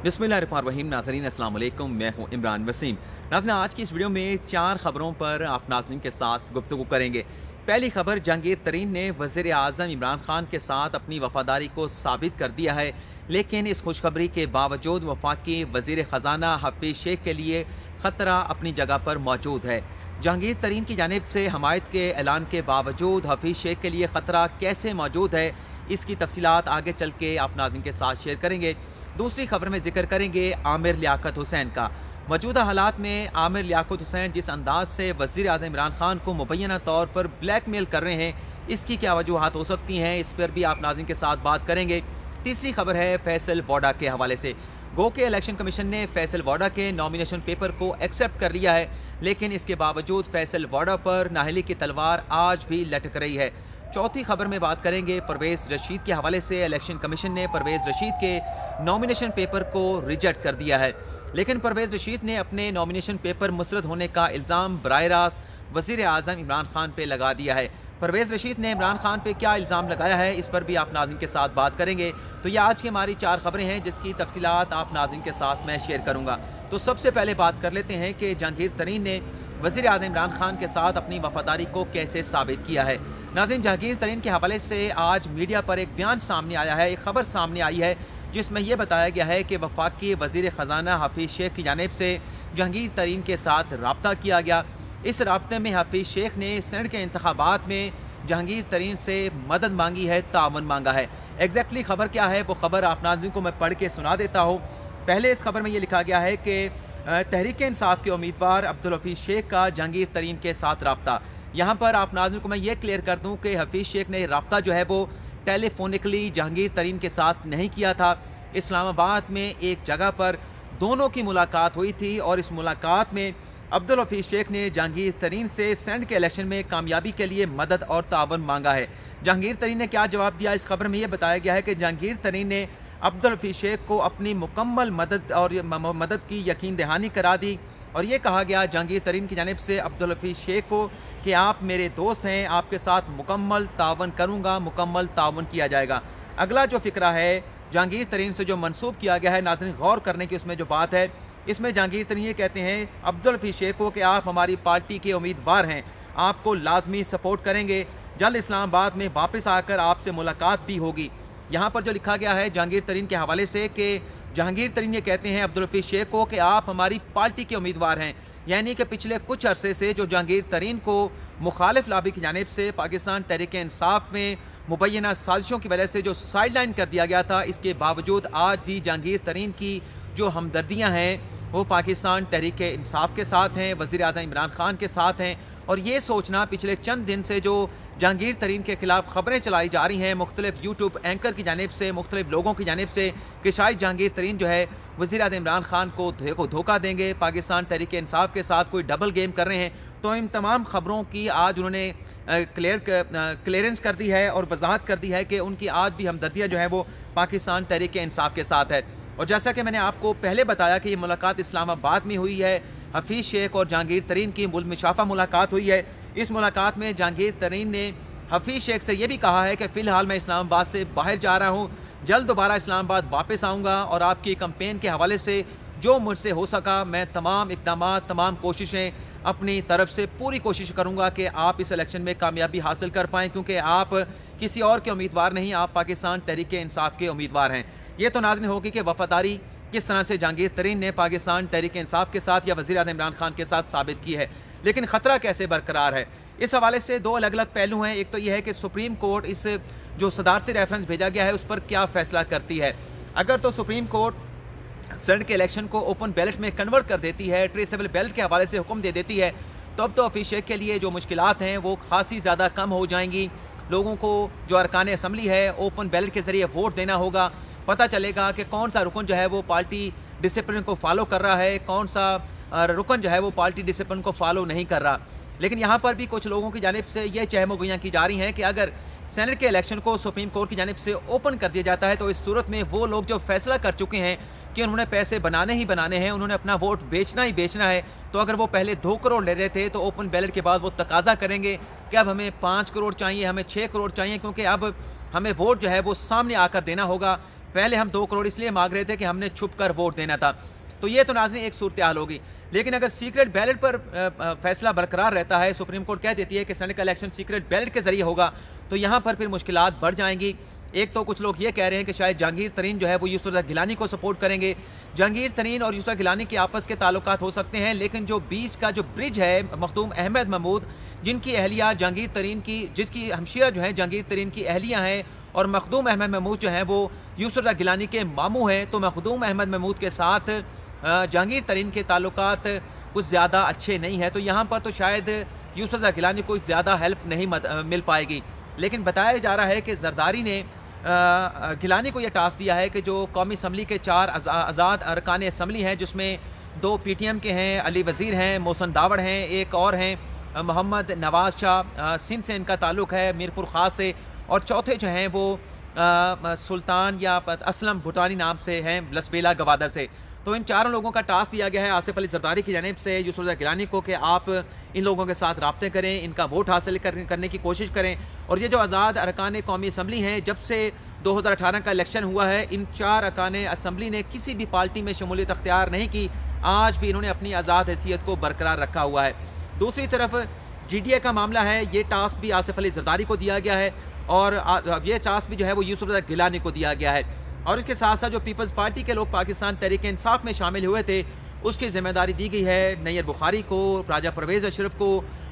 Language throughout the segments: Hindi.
बिस्मिल्लाहिर्रहमानिर्रहीम। नाज़रीन अस्सलाम वालेकुम, मैं हूँ इमरान वसीम। नाज़रीन, आज की इस वीडियो में 4 ख़बरों पर आप नाज़रीन के साथ गुफ्तगू करेंगे। पहली खबर, जहांगीर तरीन ने वज़ीर आज़म इमरान खान के साथ अपनी वफ़ादारी को साबित कर दिया है, लेकिन इस खुशखबरी के बावजूद वफाकी वज़ीर ख़जाना हफीज़ शेख के लिए ख़तरा अपनी जगह पर मौजूद है। जहांगीर तरीन की जानिब से हमायत के ऐलान के बावजूद हफीज़ शेख के लिए ख़तरा कैसे मौजूद है, इसकी तफसीलात आगे चल के आप नाज़रीन के साथ शेयर करेंगे। दूसरी खबर में जिक्र करेंगे आमिर लियाकत हुसैन का। मौजूदा हालात में आमिर लियाकत हुसैन जिस अंदाज से वज़ीर आज़म इमरान खान को मुबैना तौर पर ब्लैकमेल कर रहे हैं, इसकी क्या वजूहात हो सकती हैं, इस पर भी आप नाज़रीन के साथ बात करेंगे। तीसरी खबर है फैसल वोडा के हवाले से। गो के इलेक्शन कमीशन ने फैसल वोडा के नॉमिनेशन पेपर को एक्सेप्ट कर लिया है, लेकिन इसके बावजूद फैसल वोडा पर नाहली की तलवार आज भी लटक रही है। चौथी खबर में बात करेंगे परवेज़ रशीद के हवाले से। इलेक्शन कमीशन ने परवेज़ रशीद के नॉमिनेशन पेपर को रिजेक्ट कर दिया है, लेकिन परवेज़ रशीद ने अपने नॉमिनेशन पेपर मुस्तरद होने का इल्ज़ाम बराह रास्त वज़ीर आज़म इमरान खान पे लगा दिया है। परवेज़ रशीद ने इमरान खान पे क्या इल्ज़ाम लगाया है, इस पर भी आप नाज़रीन के साथ बात करेंगे। तो ये आज की हमारी 4 खबरें हैं, जिसकी तफसीलात आप नाज़रीन के साथ मैं शेयर करूँगा। तो सबसे पहले बात कर लेते हैं कि जहांगीर तरीन ने वज़ीर आज़म इमरान खान के साथ अपनी वफ़ादारी को कैसे साबित किया है। नाज़रीन, जहांगीर तरीन के हवाले से आज मीडिया पर एक बयान सामने आया है, एक खबर सामने आई है, जिसमें यह बताया गया है कि वफाकी वज़ीर ख़जाना हफीज़ शेख की जानिब से जहांगीर तरीन के साथ रब्ता किया गया। इस रब्ते में हफीज़ शेख ने सेनेट के इंतखाबात में जहांगीर तरीन से मदद मांगी है, तावन मांगा है। एग्जैक्टली खबर क्या है, वो खबर आप नाज़रीन को मैं पढ़ के सुना देता हूँ। पहले इस खबर में ये लिखा गया है कि तहरीक इंसाफ के उम्मीदवार अब्दुल हफीज़ शेख का जहांगीर तरीन के साथ रब्ता। यहाँ पर आप नाज़रीन को मैं ये क्लियर कर दूँ कि हफीज़ शेख ने रब्ता जो है वो टेलीफोनिकली जहांगीर तरीन के साथ नहीं किया था। इस्लामाबाद में एक जगह पर दोनों की मुलाकात हुई थी और इस मुलाकात में अब्दुल हफीज़ शेख ने जहांगीर तरीन से सेनेट के इलेक्शन में कामयाबी के लिए मदद और तावन मांगा है। जहांगीर तरीन ने क्या जवाब दिया, इस खबर में यह बताया गया है कि जहांगीर तरीन ने अब्दुल हफीज़ शेख को अपनी मुकम्मल मदद की यकीन दहानी करा दी और ये कहा गया जहांगीर तरीन की जानिब से अब्दुल हफीज़ शेख को कि आप मेरे दोस्त हैं, आपके साथ मुकम्मल तावन करूँगा, मुकम्मल तावन किया जाएगा। अगला जो फ़िक्रा है जहांगीर तरीन से जो मंसूब किया गया है, नाज़रीन गौर करने की उसमें जो बात है, इसमें जहांगीर तरीन ये कहते हैं अब्दुल हफीज़ शेख को कि आप हमारी पार्टी के उम्मीदवार हैं, आपको लाजमी सपोर्ट करेंगे, जल्द इस्लामाबाद में वापस आकर आपसे मुलाकात भी होगी। यहाँ पर जो लिखा गया है जहांगीर तरीन के हवाले से कि जहांगीर तरीन ये कहते हैं अब्दुल हफीज़ शेख को कि आप हमारी पार्टी के उम्मीदवार हैं, यानी कि पिछले कुछ अरसे से जो जहांगीर तरीन को मुखालिफ लाबी की जानिब से पाकिस्तान तहरीक इंसाफ में मुबैना साजिशों की वजह से जो साइडलाइन कर दिया गया था, इसके बावजूद आज भी जहांगीर तरीन की जो हमदर्दियाँ हैं वो पाकिस्तान तहरीक इंसाफ के साथ हैं, वज़ीर आज़म इमरान खान के साथ हैं। और ये सोचना पिछले चंद दिन से जो जहांगीर तरीन के खिलाफ खबरें चलाई जा रही हैं मुख्तलिफ यूट्यूब एंकर की जानिब से, मुख्तलिफ लोगों की जानिब से, कि शायद जहांगीर तरीन जो है वज़ीर आज़म इमरान खान को धोखा देंगे, पाकिस्तान तहरीक इंसाफ के साथ कोई डबल गेम कर रहे हैं, तो इन तमाम खबरों की आज उन्होंने क्लियरेंस कर दी है और वजाहत कर दी है कि उनकी आज भी हमदर्दियाँ जो है वो पाकिस्तान तहरीक इंसाफ के साथ है। और जैसा कि मैंने आपको पहले बताया कि ये मुलाकात इस्लामाबाद में हुई है, हफीज़ शेख और जहांगीर तरीन की मुशाफा मुलाकात हुई है। इस मुलाकात में जहांगीर तरीन ने हफीज़ शेख से ये भी कहा है कि फ़िलहाल मैं इस्लामाबाद से बाहर जा रहा हूँ, जल्द दोबारा इस्लामाबाद वापस आऊँगा और आपकी कैंपेन के हवाले से जो मुझसे हो सका मैं तमाम इक़दाम, तमाम कोशिशें अपनी तरफ से पूरी कोशिश करूँगा कि आप इस इलेक्शन में कामयाबी हासिल कर पाएँ, क्योंकि आप किसी और के उम्मीदवार नहीं, आप पाकिस्तान तहरीक इंसाफ के उम्मीदवार हैं। ये तो नाज़रीन होगी कि वफ़ादारी किस तरह से जहांगीर तरीन ने पाकिस्तान तहरीक इंसाफ के साथ या वज़ीर आज़म इमरान खान के साथ साबित की है, लेकिन ख़तरा कैसे बरकरार है, इस हवाले से 2 अलग अलग पहलू हैं। एक तो यह है कि सुप्रीम कोर्ट इस जो सदारती रेफरेंस भेजा गया है उस पर क्या फ़ैसला करती है। अगर तो सुप्रीम कोर्ट सेनेट के इलेक्शन को ओपन बैलेट में कन्वर्ट कर देती है, ट्रेसेबल बैलेट के हवाले से हुक्म दे देती है, तो अब तो हफीज़ शेख के लिए जो मुश्किलात हैं वो खासी ज़्यादा कम हो जाएंगी। लोगों को जो अरकान असम्बली है ओपन बैलेट के ज़रिए वोट देना होगा, पता चलेगा कि कौन सा रुकन जो है वो पार्टी डिसिप्लिन को फॉलो कर रहा है, कौन सा रुकन जो है वो पार्टी डिसिप्लिन को फॉलो नहीं कर रहा। लेकिन यहाँ पर भी कुछ लोगों की जानिब से ये चहमोगियाँ की जा रही हैं कि अगर सेनेट के इलेक्शन को सुप्रीम कोर्ट की जानिब से ओपन कर दिया जाता है तो इस सूरत में वो लोग जो फैसला कर चुके हैं कि उन्होंने पैसे बनाने ही बनाने हैं, उन्होंने अपना वोट बेचना ही बेचना है, तो अगर वो पहले 2 करोड़ ले रहे थे तो ओपन बैलेट के बाद वो तकाजा करेंगे कि अब हमें 5 करोड़ चाहिए, हमें 6 करोड़ चाहिए, क्योंकि अब हमें वोट जो है वो सामने आकर देना होगा। पहले हम 2 करोड़ इसलिए मांग रहे थे कि हमने छुप कर वोट देना था। तो ये तो नाज़रीन एक सूरत हाल होगी। लेकिन अगर सीक्रेट बैलेट पर फैसला बरकरार रहता है, सुप्रीम कोर्ट कह देती है कि सेनेट का इलेक्शन सीक्रेट बैलेट के जरिए होगा, तो यहाँ पर फिर मुश्किलात बढ़ जाएंगी। एक तो कुछ लोग ये कह रहे हैं कि शायद जहांगीर तरीन जो है वो यूसुफ रज़ा गिलानी को सपोर्ट करेंगे। जहांगीर तरीन और यूसुफ गिलानी के आपस के ताल्लुकात हो सकते हैं, लेकिन जो बीच का जो ब्रिज है मखदूम अहमद महमूद, जिनकी अहलिया जहांगीर तरीन की, जिसकी हमशीरा जो है जहांगीर तरीन की अहलिया हैं, और मखदूम अहमद महमूद जो हैं वो यूसुफ रज़ा गिलानी के मामू हैं, तो मखदूम अहमद महमूद के साथ जहांगीर तरीन के ताल्लुकात कुछ ज़्यादा अच्छे नहीं हैं। तो यहाँ पर तो शायद यूसुफ रज़ा गिलानी को ज़्यादा हेल्प नहीं मिल पाएगी। लेकिन बताया जा रहा है कि जरदारी ने गिलानी को यह टास्क दिया है कि जो कौमी असम्बली के 4 आज़ाद अरकान असम्बली हैं, जिसमें 2 PTM के हैं, अली वज़ीर हैं, मोहसन दावड़ हैं, एक और हैं मोहम्मद नवाज़ शाह, सिंध से इनका ताल्लुक़ है, मीरपुर ख़ास से, और चौथे जो हैं वो सुल्तान या असलम भूटानी नाम से हैं, लसबेला गवादर से। तो इन चारों लोगों का टास्क दिया गया है आसिफ अली जरदारी की जानिब से यूसुफ रज़ा गिलानी को कि आप इन लोगों के साथ राब्ते करें, इनका वोट हासिल करने की कोशिश करें। और ये जो आज़ाद अरकान कौमी असम्बली हैं, जब से 2018 का इलेक्शन हुआ है, इन 4 अरकान असम्बली ने किसी भी पार्टी में शमूलियत अख्तियार नहीं की। आज भी इन्होंने अपनी आज़ाद हैसियत को बरकरार रखा हुआ है। दूसरी तरफ GDA का मामला है, ये टास्क भी आसिफ अली जरदारी को दिया गया है, और ये टास्क भी जो है वो यूसुफ रज़ा गिलानी को दिया गया है। और इसके साथ साथ जो पीपल्स पार्टी के लोग पाकिस्तान तहरीक इंसाफ में शामिल हुए थे, उसकी जिम्मेदारी दी गई है नैयर बुखारी को, राजा परवेज़ अशरफ को,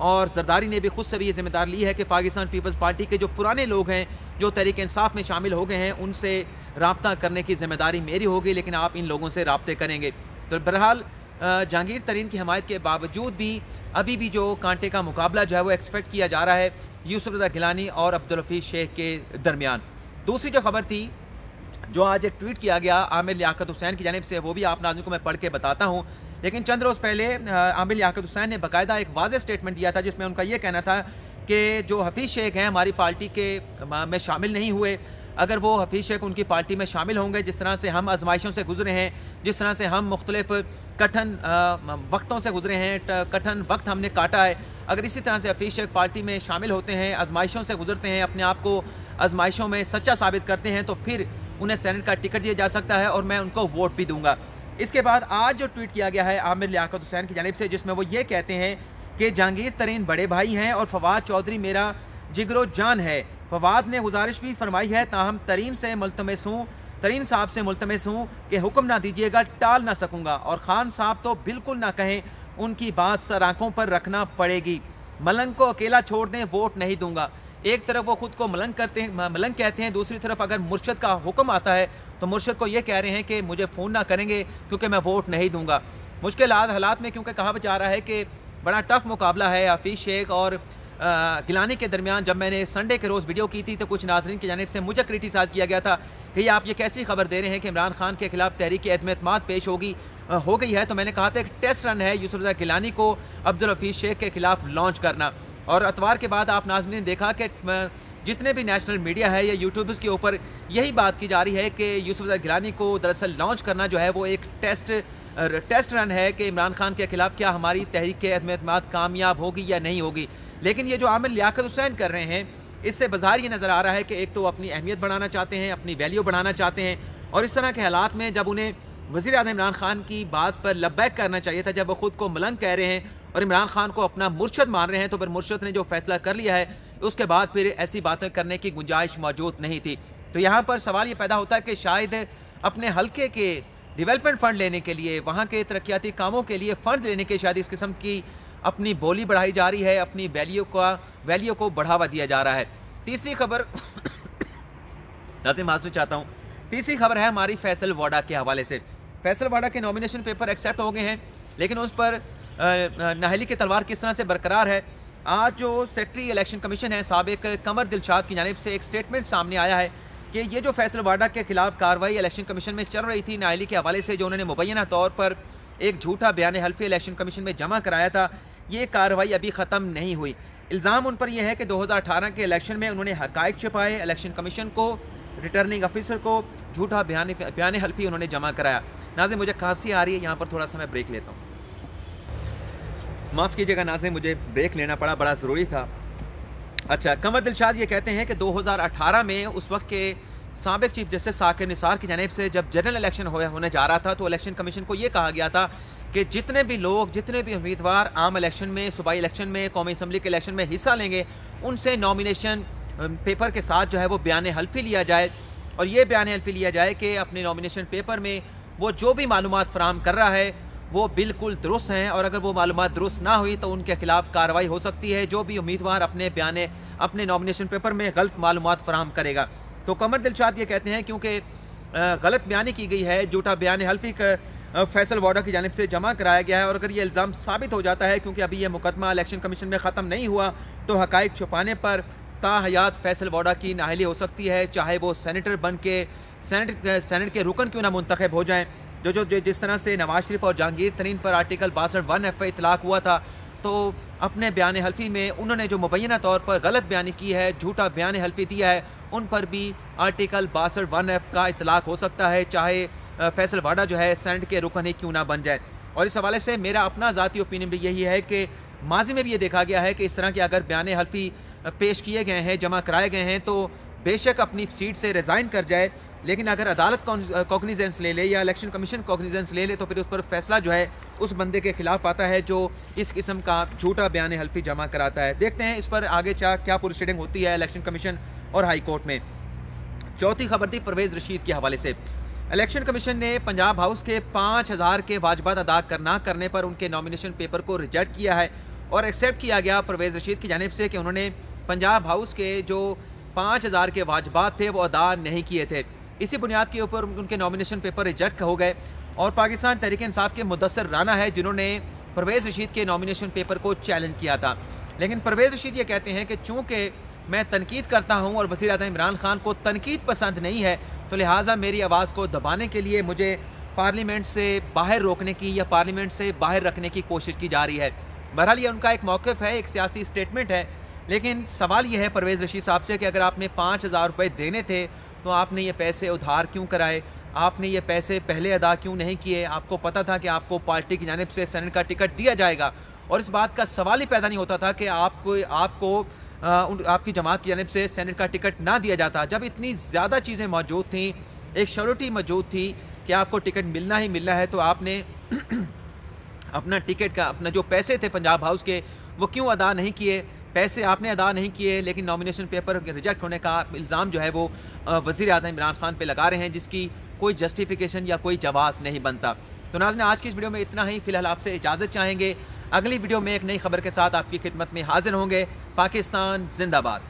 और जरदारी ने भी खुद से भी ये जिम्मेदारी ली है कि पाकिस्तान पीपल्स पार्टी के जो पुराने लोग हैं जो तहरीक इंसाफ में शामिल हो गए हैं, उनसे रब्ता करने की जिम्मेदारी मेरी होगी, लेकिन आप इन लोगों से रब्ते करेंगे। तो बहरहाल जहांगीर तरीन की हमायत के बावजूद भी अभी भी जो कांटे का मुकाबला जो है वो एक्सपेक्ट किया जा रहा है यूसुफ रज़ा गिलानी और अब्दुल हफीज़ शेख के दरमियान। दूसरी जो खबर थी, जो आज एक ट्वीट किया गया आमिर लियाकत हुसैन की जानिब से, वो भी आप नाज़रीन को मैं पढ़ के बताता हूँ। लेकिन चंद रोज़ पहले आमिर लियाकत हुसैन ने बाकायदा एक वाज़ेह स्टेटमेंट दिया था, जिसमें उनका ये कहना था कि जो हफीज़ शेख हैं हमारी पार्टी के में शामिल नहीं हुए। अगर वो हफीज़ शेख उनकी पार्टी में शामिल होंगे, जिस तरह से हम आजमाइशों से गुजरे हैं, जिस तरह से हम मुख्तलिफ कठिन वक्तों से गुजरे हैं, कठिन वक्त हमने काटा है, अगर इसी तरह से हफीज़ शेख पार्टी में शामिल होते हैं, आजमाइशों से गुजरते हैं, अपने आप को आजमाइशों में सच्चा साबित करते हैं, तो फिर उन्हें सेनेट का टिकट दिया जा सकता है और मैं उनको वोट भी दूंगा। इसके बाद आज जो ट्वीट किया गया है आमिर लियाकत हुसैन की जानिब से, जिसमें वो ये कहते हैं कि जहांगीर तरीन बड़े भाई हैं और फवाद चौधरी मेरा जिगरो जान है। फवाद ने गुजारिश भी फरमाई है, ताहम तरीन साहब से मुल्तमस हूँ कि हुक्म ना दीजिएगा, टाल ना सकूँगा, और खान साहब तो बिल्कुल ना कहें, उनकी बात सर आँखों पर रखना पड़ेगी। मलंग को अकेला छोड़ दें, वोट नहीं दूंगा। एक तरफ वो खुद को मलंग कहते हैं, दूसरी तरफ अगर मुर्शद का हुक्म आता है तो मुर्शद को ये कह रहे हैं कि मुझे फ़ोन ना करेंगे क्योंकि मैं वोट नहीं दूंगा। मुश्किल हालात में क्योंकि कहा जा रहा है कि बड़ा टफ मुकाबला है हफीज़ शेख और गिलानी के दरमियान। जब मैंने संडे के रोज़ वीडियो की थी तो कुछ नाज़रीन की जानिब से मुझे क्रिटिसाइज़ किया गया था कि आप ये कैसी खबर दे रहे हैं कि इमरान खान के खिलाफ तहरीक एतमाद पेश हो गई है। तो मैंने कहा था एक टेस्ट रन है यूसुफ रज़ा गिलानी को अब्दुल हफीज़ शेख के खिलाफ लॉन्च करना। और इतवार के बाद आप नाज़रीन ने देखा कि जितने भी नेशनल मीडिया है या यूट्यूबर्स के ऊपर यही बात की जा रही है कि यूसुफ रज़ा गिलानी को दरअसल लॉन्च करना जो है वो एक टेस्ट रन है कि इमरान खान के खिलाफ क्या हमारी तहरीक एतमाद कामयाब होगी या नहीं होगी। लेकिन ये जो आमिर लियाकत हुसैन कर रहे हैं, इससे बाज़ार ये नज़र आ रहा है कि एक तो अपनी अहमियत बढ़ाना चाहते हैं, अपनी वैल्यू बढ़ाना चाहते हैं, और इस तरह के हालात में जब उन्हें वज़ीर आज़म इमरान खान की बात पर लब्बैक करना चाहिए था, जब वो खुद को मलंग कह रहे हैं और इमरान खान को अपना मुर्शद मान रहे हैं, तो फिर मुर्शद ने जो फैसला कर लिया है उसके बाद फिर ऐसी बातें करने की गुंजाइश मौजूद नहीं थी। तो यहाँ पर सवाल ये पैदा होता है कि शायद अपने हल्के के डेवलपमेंट फ़ंड लेने के लिए, वहाँ के तरक्याती कामों के लिए फ़ंड लेने के शायद इस किस्म की अपनी बोली बढ़ाई जा रही है, अपनी वैल्यू को बढ़ावा दिया जा रहा है। तीसरी खबर नाज़रीन हासिल चाहता हूँ, तीसरी खबर है हमारी फैसल वाडा के हवाले से। फैसल वाडा के नॉमिनेशन पेपर एक्सेप्ट हो गए हैं, लेकिन उस पर नाहली की तलवार किस तरह से बरकरार है। आज जो सेक्रेटरी इलेक्शन कमीशन है साबिक कमर दिलशाद की जानिब से एक स्टेटमेंट सामने आया है कि ये जो फैसल वाडा के खिलाफ कार्रवाई इलेक्शन कमीशन में चल रही थी नाहली के हवाले से, जो उन्होंने मुबैना तौर पर एक झूठा बयान हल्फी इलेक्शन कमीशन में जमा कराया था, ये कार्रवाई अभी ख़त्म नहीं हुई। इल्ज़ाम उन पर यह है कि 2018 के इलेक्शन में उन्होंने हक़ाइक़ छिपाए, इलेक्शन कमीशन को, रिटर्निंग ऑफिसर को झूठा बयान हल्फी उन्होंने जमा कराया। नाज़रीन मुझे खांसी आ रही है, यहाँ पर थोड़ा सा मैं ब्रेक लेता हूँ, माफ़ कीजिएगा नाज़रीन, मुझे ब्रेक लेना पड़ा, बड़ा ज़रूरी था। अच्छा, कमर दिलशाद ये कहते हैं कि 2018 में उस वक्त के साबिक चीफ जस्टिस साकिर निसार की जानिब से जब जनरल इलेक्शन होने जा रहा था तो इलेक्शन कमीशन को ये कहा गया था कि जितने भी लोग, जितने भी उम्मीदवार आम इलेक्शन में, सूबाई इलेक्शन में, कौमी असम्बली के इलेक्शन में हिस्सा लेंगे, उनसे नॉमिनेशन पेपर के साथ जो है वो बयान हल्फी लिया जाए और ये बयान हल्फी लिया जाए कि अपने नॉमिनेशन पेपर में वो जो भी मालूमात फराहम कर रहा है वो बिल्कुल दुरुस्त हैं और अगर वो मालूमात दुरुस्त ना हुई तो उनके खिलाफ कार्रवाई हो सकती है। जो भी उम्मीदवार अपने नॉमिनेशन पेपर में गलत मालूमात फराहम करेगा। तो कमर दिलशाद ये कहते हैं क्योंकि गलत बयानी की गई है, झूठा बयान हल्फी फैसल वाडा की जानिब से जमा कराया गया है और अगर ये इल्ज़ाम साबित हो जाता है, क्योंकि अभी ये मुकदमा इलेक्शन कमीशन में ख़त्म नहीं हुआ, तो हक़ाइक़ छुपाने पर ताहयात फैसल वाडा की नाअहली हो सकती है, चाहे वो सेनेटर बन के सेनेट के रुकन क्यों ना मुंतखब हो जाएँ। जिस तरह से नवाज शरीफ और जहांगीर तरीन पर आर्टिकल 62(1)F पर इतलाक़ हुआ था, तो अपने बयान हल्फी में उन्होंने जो मुबैना तौर पर गलत बयानी की है, झूठा बयान हल्फी दिया है, उन पर भी आर्टिकल 62(1)F का इतलाक़ हो सकता है, चाहे फैसल वाडा जो है सेनेट के रुकन ही क्यों ना बन जाए। और इस हवाले से मेरा अपना ज़ाती ओपिनियन भी यही है कि माजी में भी ये देखा गया है कि इस तरह के अगर बयान हल्फी पेश किए गए हैं, जमा कराए गए हैं, तो बेशक अपनी सीट से रिज़ाइन कर जाए, लेकिन अगर अदालत कॉग्निजेंस ले ले या इलेक्शन कमीशन कॉग्निजेंस ले ले तो फिर उस पर फैसला जो है उस बंदे के खिलाफ आता है जो इस किस्म का झूठा बयान हल्फी जमा कराता है। देखते हैं इस पर आगे क्या प्रोसीडिंग होती है इलेक्शन कमीशन और हाई कोर्ट में। चौथी खबर थी परवेज़ रशीद के हवाले से। इलेक्शन कमीशन ने पंजाब हाउस के 5000 के वाजबात अदा ना करने पर उनके नॉमिनेशन पेपर को रिजेक्ट किया है और एक्सेप्ट किया गया परवेज़ रशीद की जानिब से कि उन्होंने पंजाब हाउस के जो 5000 के वाजबात थे वो अदा नहीं किए थे। इसी बुनियाद के ऊपर उनके नॉमिनेशन पेपर रिजेक्ट हो गए और पाकिस्तान तहरीक इंसाफ के मुदस्सिर राना है जिन्होंने परवेज़ रशीद के नॉमिनेशन पेपर को चैलेंज किया था। लेकिन परवेज़ रशीद ये कहते हैं कि चूँकि मैं तनकीद करता हूँ और वज़ीर आज़म इमरान खान को तनकीद पसंद नहीं है, तो लिहाजा मेरी आवाज़ को दबाने के लिए मुझे पार्लियामेंट से बाहर रोकने की या पार्लियामेंट से बाहर रखने की कोशिश की जा रही है। बहरहाल ये उनका एक मौक़िफ़ है, एक सियासी स्टेटमेंट है, लेकिन सवाल ये है परवेज़ रशीद साहब से कि अगर आपने 5000 रुपये देने थे तो आपने ये पैसे उधार क्यों कराए, आपने ये पैसे पहले अदा क्यों नहीं किए? आपको पता था कि आपको पार्टी की जानिब से सेनेट का टिकट दिया जाएगा और इस बात का सवाल ही पैदा नहीं होता था कि आपको आपकी जमात की जानिब से सेनेट का टिकट ना दिया जाता, जब इतनी ज़्यादा चीज़ें मौजूद थीं, एक श्योरिटी मौजूद थी कि आपको टिकट मिलना ही मिलना है, तो आपने अपना टिकट का अपना जो पैसे थे पंजाब हाउस के वो क्यों अदा नहीं किए? पैसे आपने अदा नहीं किए, लेकिन नॉमिनेशन पेपर रिजेक्ट होने का इल्ज़ाम जो है वो वज़ीर आज़म इमरान खान पे लगा रहे हैं, जिसकी कोई जस्टिफिकेशन या कोई जवाब नहीं बनता। तो नाज़रीन, आज की इस वीडियो में इतना ही। फ़िलहाल आपसे इजाज़त चाहेंगे। अगली वीडियो में एक नई खबर के साथ आपकी खिदमत में हाजिर होंगे। पाकिस्तान जिंदाबाद।